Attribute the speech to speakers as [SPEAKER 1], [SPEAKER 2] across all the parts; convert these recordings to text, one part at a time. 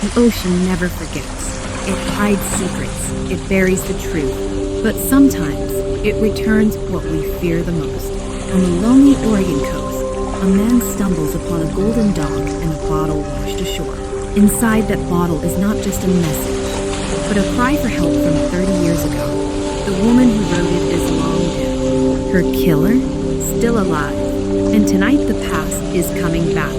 [SPEAKER 1] The ocean never forgets. It hides secrets, it buries the truth, but sometimes it returns what we fear the most. On the lonely Oregon coast, a man stumbles upon a golden dog and a bottle washed ashore. Inside that bottle is not just a message, but a cry for help from 30 years ago. The woman who wrote it is long dead. Her killer, still alive. And tonight the past is coming back.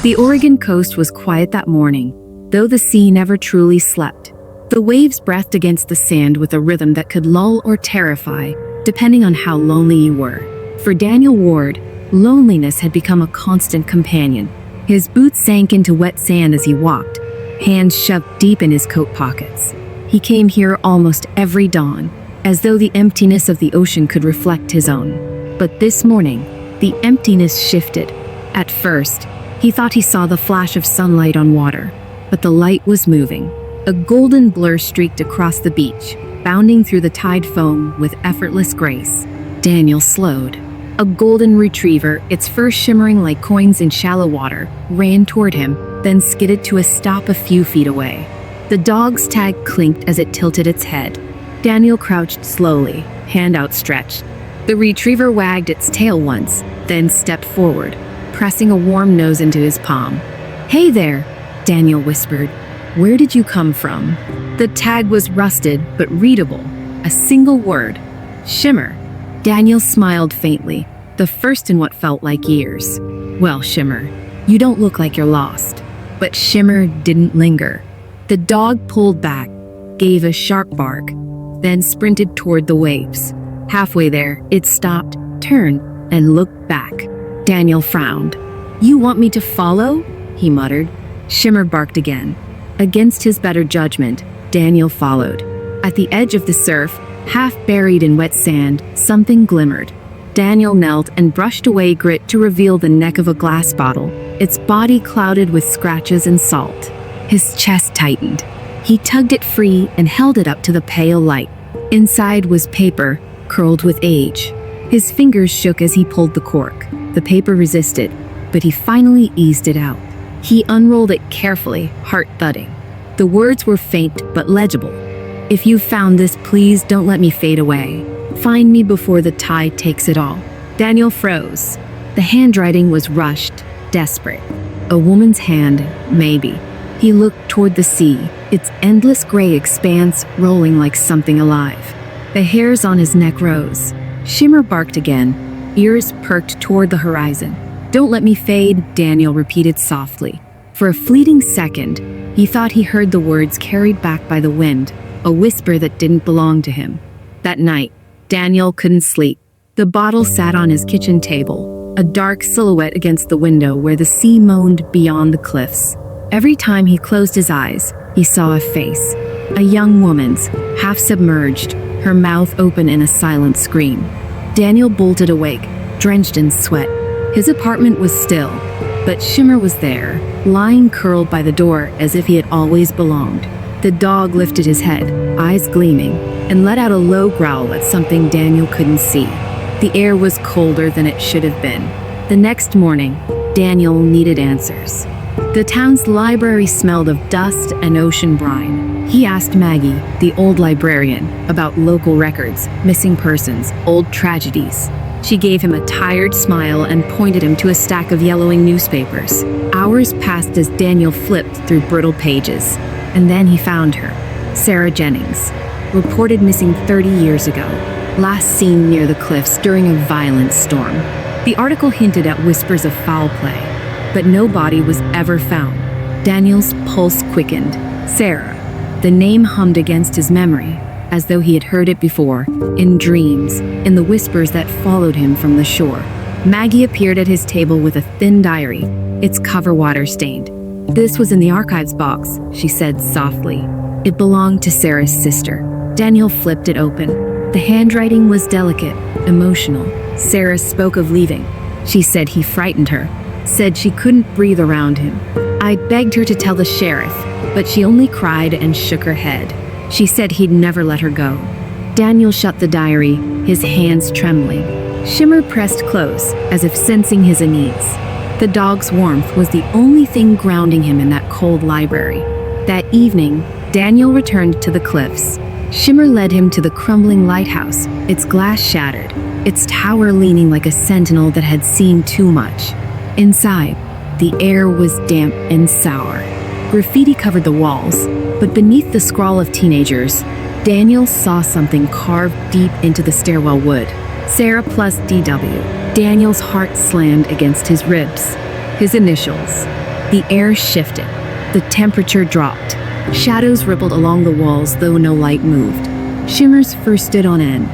[SPEAKER 1] The Oregon coast was quiet that morning, though the sea never truly slept. The waves breathed against the sand with a rhythm that could lull or terrify, depending on how lonely you were. For Daniel Ward, loneliness had become a constant companion. His boots sank into wet sand as he walked, hands shoved deep in his coat pockets. He came here almost every dawn, as though the emptiness of the ocean could reflect his own. But this morning, the emptiness shifted. At first, he thought he saw the flash of sunlight on water, but the light was moving. A golden blur streaked across the beach, bounding through the tide foam with effortless grace. Daniel slowed. A golden retriever, its fur shimmering like coins in shallow water, ran toward him, then skidded to a stop a few feet away. The dog's tag clinked as it tilted its head. Daniel crouched slowly, hand outstretched. The retriever wagged its tail once, then stepped forward, pressing a warm nose into his palm. "Hey there," Daniel whispered. "Where did you come from?" The tag was rusted but readable. A single word. Shimmer. Daniel smiled faintly, the first in what felt like years. "Well, Shimmer, you don't look like you're lost." But Shimmer didn't linger. The dog pulled back, gave a sharp bark, then sprinted toward the waves. Halfway there, it stopped, turned, and looked back. Daniel frowned. "You want me to follow?" he muttered. Shimmer barked again. Against his better judgment, Daniel followed. At the edge of the surf, half buried in wet sand, something glimmered. Daniel knelt and brushed away grit to reveal the neck of a glass bottle, its body clouded with scratches and salt. His chest tightened. He tugged it free and held it up to the pale light. Inside was paper, curled with age. His fingers shook as he pulled the cork. The paper resisted, but he finally eased it out. He unrolled it carefully, heart thudding. The words were faint but legible. "If you found this, please don't let me fade away. Find me before the tide takes it all." Daniel froze. The handwriting was rushed, desperate. A woman's hand, maybe. He looked toward the sea, its endless gray expanse rolling like something alive. The hairs on his neck rose. Shimmer barked again, ears perked toward the horizon. "Don't let me fade," Daniel repeated softly. For a fleeting second, he thought he heard the words carried back by the wind, a whisper that didn't belong to him. That night, Daniel couldn't sleep. The bottle sat on his kitchen table, a dark silhouette against the window where the sea moaned beyond the cliffs. Every time he closed his eyes, he saw a face. A young woman's, half submerged, her mouth open in a silent scream. Daniel bolted awake, drenched in sweat. His apartment was still, but Shimmer was there, lying curled by the door as if he had always belonged. The dog lifted his head, eyes gleaming, and let out a low growl at something Daniel couldn't see. The air was colder than it should have been. The next morning, Daniel needed answers. The town's library smelled of dust and ocean brine. He asked Maggie, the old librarian, about local records, missing persons, old tragedies. She gave him a tired smile and pointed him to a stack of yellowing newspapers. Hours passed as Daniel flipped through brittle pages. And then he found her. Sarah Jennings, reported missing 30 years ago, last seen near the cliffs during a violent storm. The article hinted at whispers of foul play, but no body was ever found. Daniel's pulse quickened. Sarah. The name hummed against his memory, as though he had heard it before, in dreams, in the whispers that followed him from the shore. Maggie appeared at his table with a thin diary, its cover water-stained. "This was in the archives box," she said softly. It belonged to Sarah's sister. Daniel flipped it open. The handwriting was delicate, emotional. Sarah spoke of leaving. She said he frightened her, said she couldn't breathe around him. I begged her to tell the sheriff, but she only cried and shook her head. She said he'd never let her go. Daniel shut the diary, his hands trembling. Shimmer pressed close, as if sensing his unease. The dog's warmth was the only thing grounding him in that cold library. That evening, Daniel returned to the cliffs. Shimmer led him to the crumbling lighthouse, its glass shattered, its tower leaning like a sentinel that had seen too much. Inside, the air was damp and sour. Graffiti covered the walls, but beneath the scrawl of teenagers, Daniel saw something carved deep into the stairwell wood. Sarah plus DW. Daniel's heart slammed against his ribs. His initials. The air shifted. The temperature dropped. Shadows rippled along the walls, though no light moved. Shimmer's first stood on end,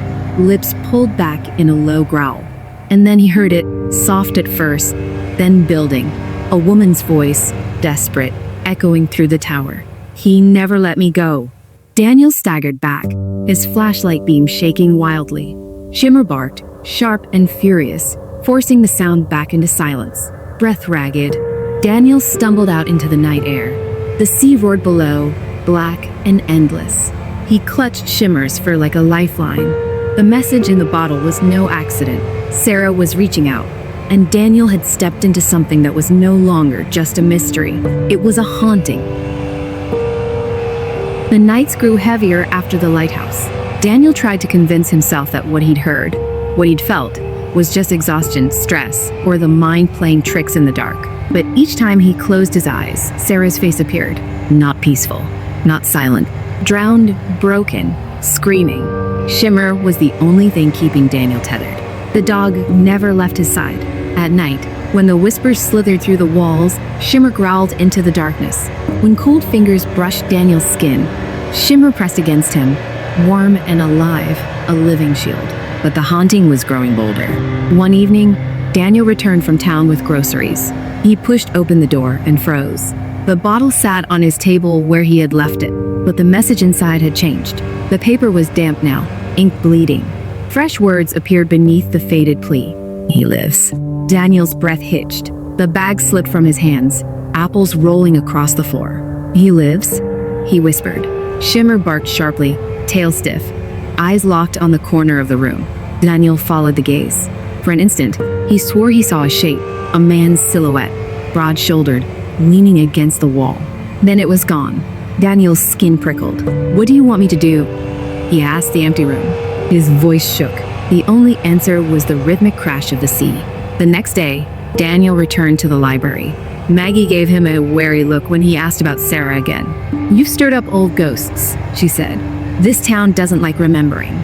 [SPEAKER 1] lips pulled back in a low growl. And then he heard it, soft at first, then building. A woman's voice, desperate, echoing through the tower. "He never let me go." Daniel staggered back, his flashlight beam shaking wildly. Shimmer barked, sharp and furious, forcing the sound back into silence. Breath ragged, Daniel stumbled out into the night air. The sea roared below, black and endless. He clutched Shimmer's fur like a lifeline. The message in the bottle was no accident. Sarah was reaching out, and Daniel had stepped into something that was no longer just a mystery. It was a haunting. The nights grew heavier after the lighthouse. Daniel tried to convince himself that what he'd heard, what he'd felt, was just exhaustion, stress, or the mind playing tricks in the dark. But each time he closed his eyes, Sarah's face appeared. Not peaceful, not silent, drowned, broken, screaming. Shimmer was the only thing keeping Daniel tethered. The dog never left his side. At night, when the whispers slithered through the walls, Shimmer growled into the darkness. When cold fingers brushed Daniel's skin, Shimmer pressed against him, warm and alive, a living shield. But the haunting was growing bolder. One evening, Daniel returned from town with groceries. He pushed open the door and froze. The bottle sat on his table where he had left it, but the message inside had changed. The paper was damp now, ink bleeding. Fresh words appeared beneath the faded plea. "He lives." Daniel's breath hitched. The bag slipped from his hands, apples rolling across the floor. "He lives?" he whispered. Shimmer barked sharply, tail stiff, eyes locked on the corner of the room. Daniel followed the gaze. For an instant, he swore he saw a shape, a man's silhouette, broad-shouldered, leaning against the wall. Then it was gone. Daniel's skin prickled. "What do you want me to do?" he asked the empty room. His voice shook. The only answer was the rhythmic crash of the sea. The next day, Daniel returned to the library. Maggie gave him a wary look when he asked about Sarah again. "You've stirred up old ghosts," she said. "This town doesn't like remembering."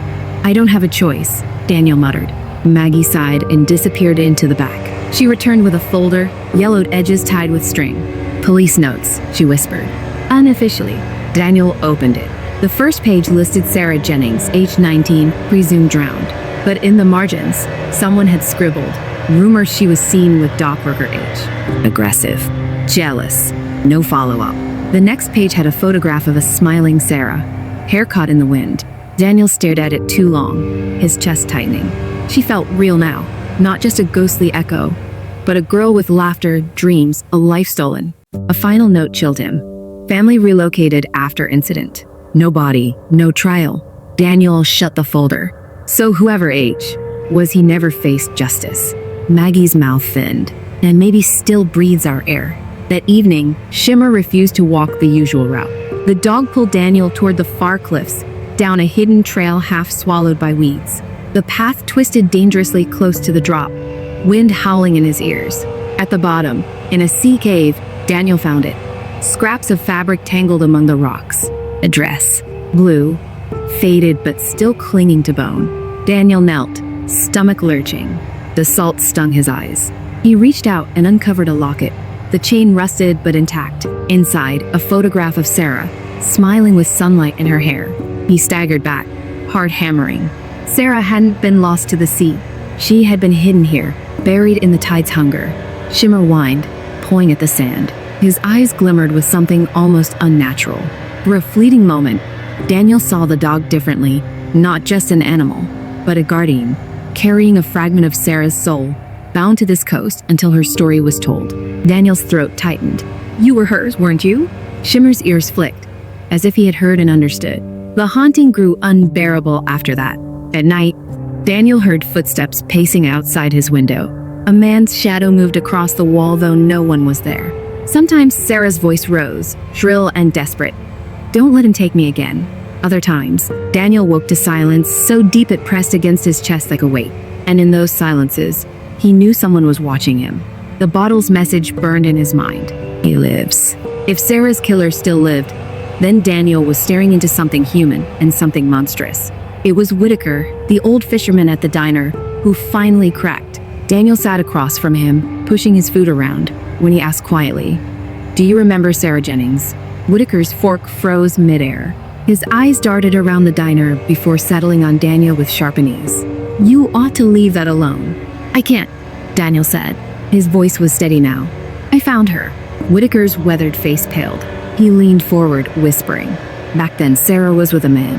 [SPEAKER 1] "I don't have a choice," Daniel muttered. Maggie sighed and disappeared into the back. She returned with a folder, yellowed edges tied with string. "Police notes," she whispered. Unofficially, Daniel opened it. The first page listed Sarah Jennings, age 19, presumed drowned. But in the margins, someone had scribbled, rumors she was seen with dockworker age. Aggressive, jealous, no follow-up. The next page had a photograph of a smiling Sarah, hair caught in the wind. Daniel stared at it too long, his chest tightening. She felt real now, not just a ghostly echo, but a girl with laughter, dreams, a life stolen. A final note chilled him. Family relocated after incident. No body, no trial. Daniel shut the folder. So whoever age, was he never faced justice? Maggie's mouth thinned, and maybe still breathes our air. That evening, Shimmer refused to walk the usual route. The dog pulled Daniel toward the far cliffs, down a hidden trail half swallowed by weeds. The path twisted dangerously close to the drop, wind howling in his ears. At the bottom, in a sea cave, Daniel found it. Scraps of fabric tangled among the rocks. A dress, blue, faded but still clinging to bone. Daniel knelt, stomach lurching. The salt stung his eyes. He reached out and uncovered a locket. The chain rusted but intact. Inside, a photograph of Sarah, smiling with sunlight in her hair. He staggered back, heart hammering. Sarah hadn't been lost to the sea. She had been hidden here, buried in the tide's hunger. Shimmer whined, pulling at the sand. His eyes glimmered with something almost unnatural. For a fleeting moment, Daniel saw the dog differently, not just an animal, but a guardian, carrying a fragment of Sarah's soul, bound to this coast until her story was told. Daniel's throat tightened. "You were hers, weren't you?" Shimmer's ears flicked, as if he had heard and understood. The haunting grew unbearable after that. At night, Daniel heard footsteps pacing outside his window. A man's shadow moved across the wall, though no one was there. Sometimes Sarah's voice rose, shrill and desperate. "Don't let him take me again." Other times, Daniel woke to silence so deep it pressed against his chest like a weight. And in those silences, he knew someone was watching him. The bottle's message burned in his mind. He lives. If Sarah's killer still lived, then Daniel was staring into something human and something monstrous. It was Whitaker, the old fisherman at the diner, who finally cracked. Daniel sat across from him, pushing his food around, when he asked quietly, "Do you remember Sarah Jennings?" Whitaker's fork froze midair. His eyes darted around the diner before settling on Daniel with sharpened ease. "You ought to leave that alone." "I can't," Daniel said. His voice was steady now. "I found her." Whitaker's weathered face paled. He leaned forward, whispering. Back then, Sarah was with a man.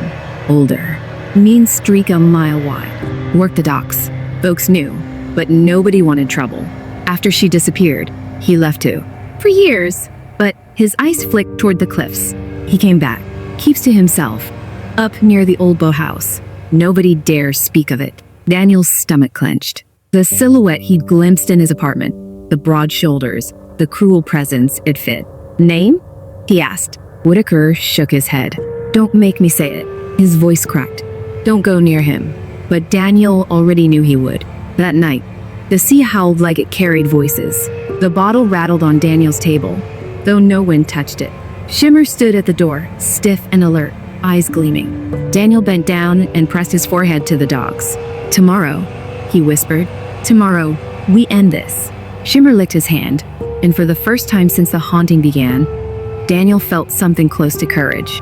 [SPEAKER 1] Older. Mean streak a mile wide. Worked the docks. Folks knew, but nobody wanted trouble. After she disappeared, he left too. For years. But his eyes flicked toward the cliffs. He came back. Keeps to himself. Up near the old boathouse. Nobody dares speak of it. Daniel's stomach clenched. The silhouette he'd glimpsed in his apartment. The broad shoulders. The cruel presence it fit. "Name?" he asked. Whitaker shook his head. "Don't make me say it." His voice cracked. "Don't go near him." But Daniel already knew he would. That night, the sea howled like it carried voices. The bottle rattled on Daniel's table, though no one touched it. Shimmer stood at the door, stiff and alert, eyes gleaming. Daniel bent down and pressed his forehead to the dogs. "Tomorrow," he whispered. "Tomorrow, we end this." Shimmer licked his hand, and for the first time since the haunting began, Daniel felt something close to courage.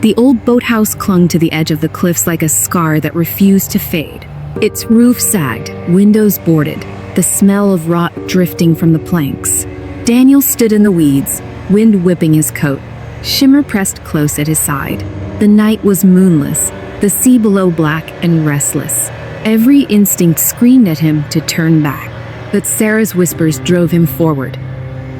[SPEAKER 1] The old boathouse clung to the edge of the cliffs like a scar that refused to fade. Its roof sagged, windows boarded, the smell of rot drifting from the planks. Daniel stood in the weeds, wind whipping his coat. Shimmer pressed close at his side. The night was moonless, the sea below black and restless. Every instinct screamed at him to turn back. But Sarah's whispers drove him forward.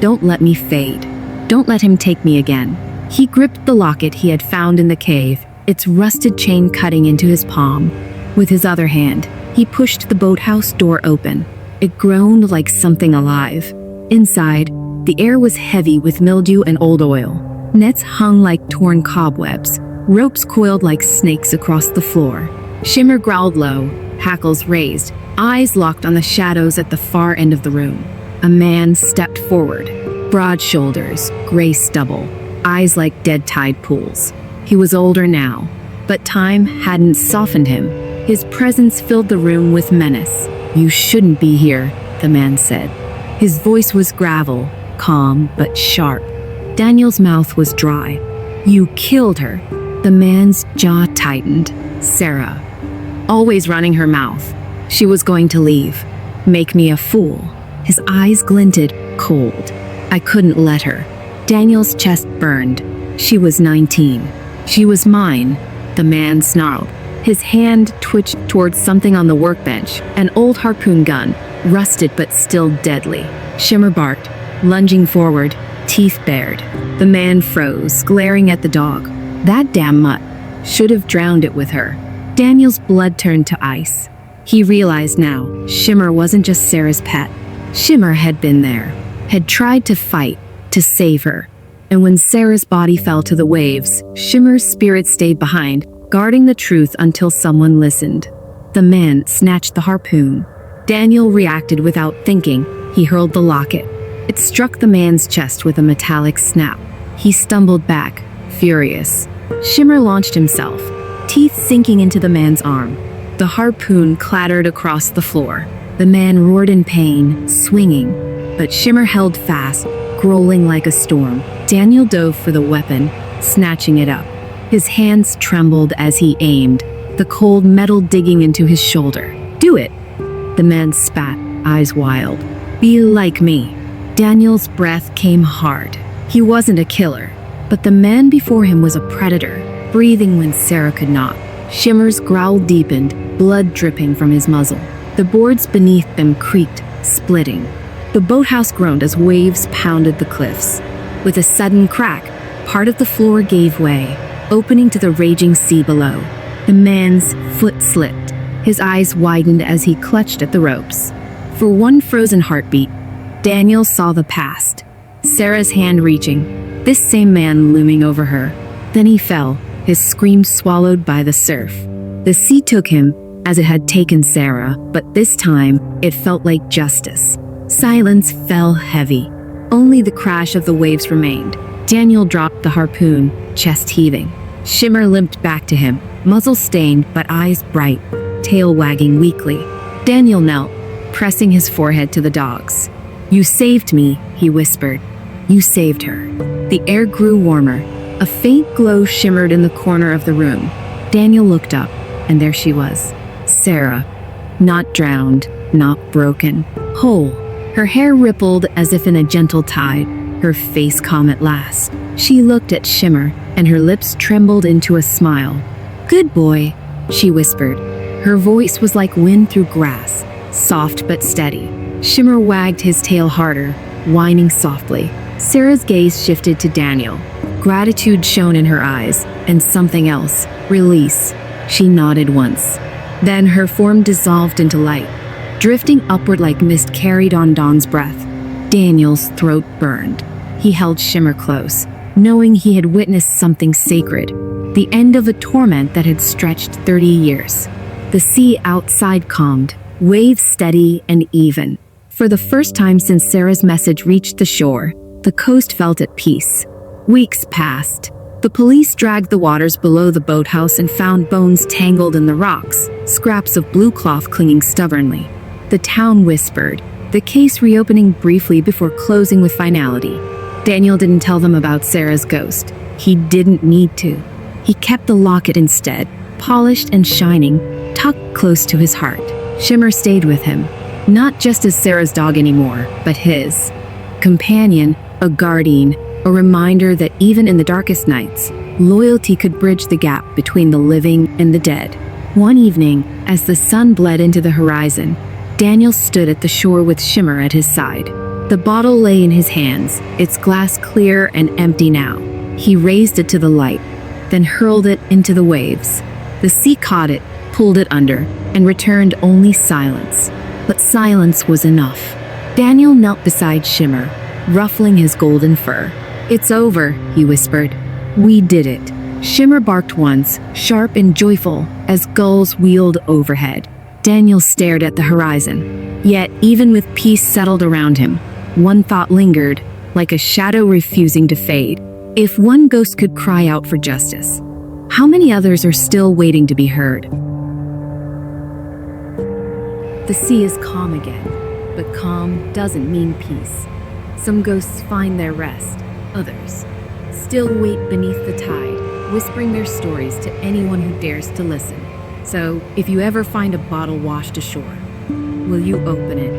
[SPEAKER 1] "Don't let me fade. Don't let him take me again." He gripped the locket he had found in the cave, its rusted chain cutting into his palm. With his other hand, he pushed the boathouse door open. It groaned like something alive. Inside, the air was heavy with mildew and old oil. Nets hung like torn cobwebs. Ropes coiled like snakes across the floor. Shimmer growled low, hackles raised, eyes locked on the shadows at the far end of the room. A man stepped forward. Broad shoulders, gray stubble, eyes like dead tide pools. He was older now, but time hadn't softened him. His presence filled the room with menace. "You shouldn't be here," the man said. His voice was gravel, calm but sharp. Daniel's mouth was dry. "You killed her." The man's jaw tightened. Sarah. Always running her mouth. She was going to leave. Make me a fool. His eyes glinted, cold. "I couldn't let her." Daniel's chest burned. She was 19. She was mine. The man snarled. His hand twitched towards something on the workbench, an old harpoon gun, rusted but still deadly. Shimmer barked, lunging forward, teeth bared. The man froze, glaring at the dog. That damn mutt should have drowned it with her. Daniel's blood turned to ice. He realized now, Shimmer wasn't just Sarah's pet. Shimmer had been there, had tried to fight, to save her. And when Sarah's body fell to the waves, Shimmer's spirit stayed behind, guarding the truth until someone listened. The man snatched the harpoon. Daniel reacted without thinking. He hurled the locket. It struck the man's chest with a metallic snap. He stumbled back, furious. Shimmer launched himself, teeth sinking into the man's arm. The harpoon clattered across the floor. The man roared in pain, swinging. But Shimmer held fast, growling like a storm. Daniel dove for the weapon, snatching it up. His hands trembled as he aimed, the cold metal digging into his shoulder. "Do it!" The man spat, eyes wild. "Be like me." Daniel's breath came hard. He wasn't a killer, but the man before him was a predator, breathing when Sarah could not. Shimmer's growl deepened, blood dripping from his muzzle. The boards beneath them creaked, splitting. The boathouse groaned as waves pounded the cliffs. With a sudden crack, part of the floor gave way, opening to the raging sea below. The man's foot slipped. His eyes widened as he clutched at the ropes. For one frozen heartbeat, Daniel saw the past. Sarah's hand reaching, this same man looming over her. Then he fell, his scream swallowed by the surf. The sea took him, as it had taken Sarah, but this time, it felt like justice. Silence fell heavy. Only the crash of the waves remained. Daniel dropped the harpoon, chest heaving. Shimmer limped back to him, muzzle stained but eyes bright, tail wagging weakly. Daniel knelt, pressing his forehead to the dog's. "You saved me," he whispered. "You saved her." The air grew warmer. A faint glow shimmered in the corner of the room. Daniel looked up, and there she was. Sarah. Not drowned, not broken. Whole. Her hair rippled as if in a gentle tide, her face calm at last. She looked at Shimmer, and her lips trembled into a smile. "Good boy," she whispered. Her voice was like wind through grass, soft but steady. Shimmer wagged his tail harder, whining softly. Sarah's gaze shifted to Daniel. Gratitude shone in her eyes, and something else, release. She nodded once. Then her form dissolved into light, drifting upward like mist carried on dawn's breath. Daniel's throat burned. He held Shimmer close, knowing he had witnessed something sacred, the end of a torment that had stretched 30 years. The sea outside calmed, waves steady and even. For the first time since Sarah's message reached the shore, the coast felt at peace. Weeks passed. The police dragged the waters below the boathouse and found bones tangled in the rocks, scraps of blue cloth clinging stubbornly. The town whispered, the case reopening briefly before closing with finality. Daniel didn't tell them about Sarah's ghost. He didn't need to. He kept the locket instead, polished and shining, tucked close to his heart. Shimmer stayed with him, not just as Sarah's dog anymore, but his companion, a guardian, a reminder that even in the darkest nights, loyalty could bridge the gap between the living and the dead. One evening, as the sun bled into the horizon, Daniel stood at the shore with Shimmer at his side. The bottle lay in his hands, its glass clear and empty now. He raised it to the light, then hurled it into the waves. The sea caught it, pulled it under, and returned only silence. But silence was enough. Daniel knelt beside Shimmer, ruffling his golden fur. "It's over," he whispered. "We did it." Shimmer barked once, sharp and joyful, as gulls wheeled overhead. Daniel stared at the horizon. Yet, even with peace settled around him, one thought lingered, like a shadow refusing to fade. If one ghost could cry out for justice, how many others are still waiting to be heard? The sea is calm again, but calm doesn't mean peace. Some ghosts find their rest, others still wait beneath the tide, whispering their stories to anyone who dares to listen. So, if you ever find a bottle washed ashore, will you open it